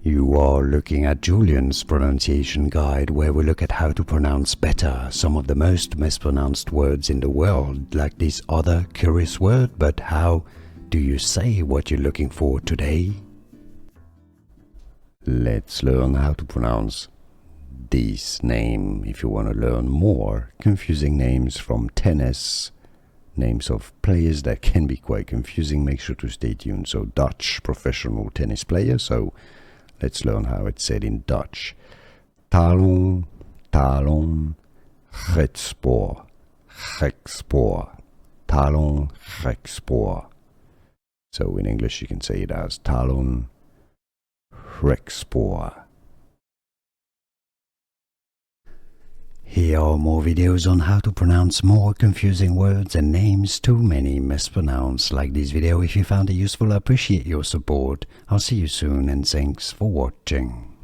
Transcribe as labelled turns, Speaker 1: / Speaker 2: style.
Speaker 1: You are looking at Julian's pronunciation guide, where we look at how to pronounce better some of the most mispronounced words in the world, like this other curious word. But how do you say what you're looking for today? Let's learn how to pronounce this name. If you want to learn more confusing names from tennis, names of players that can be quite confusing, make sure to stay tuned. So Dutch professional tennis player. So let's learn how it's said in Dutch. Tallon Griekspoor, Griekspoor, Tallon Griekspoor. So in English you can say it as Tallon Griekspoor. Here are more videos on how to pronounce more confusing words and names too many mispronounced. Like this video if you found it useful. I appreciate your support. I'll see you soon and thanks for watching.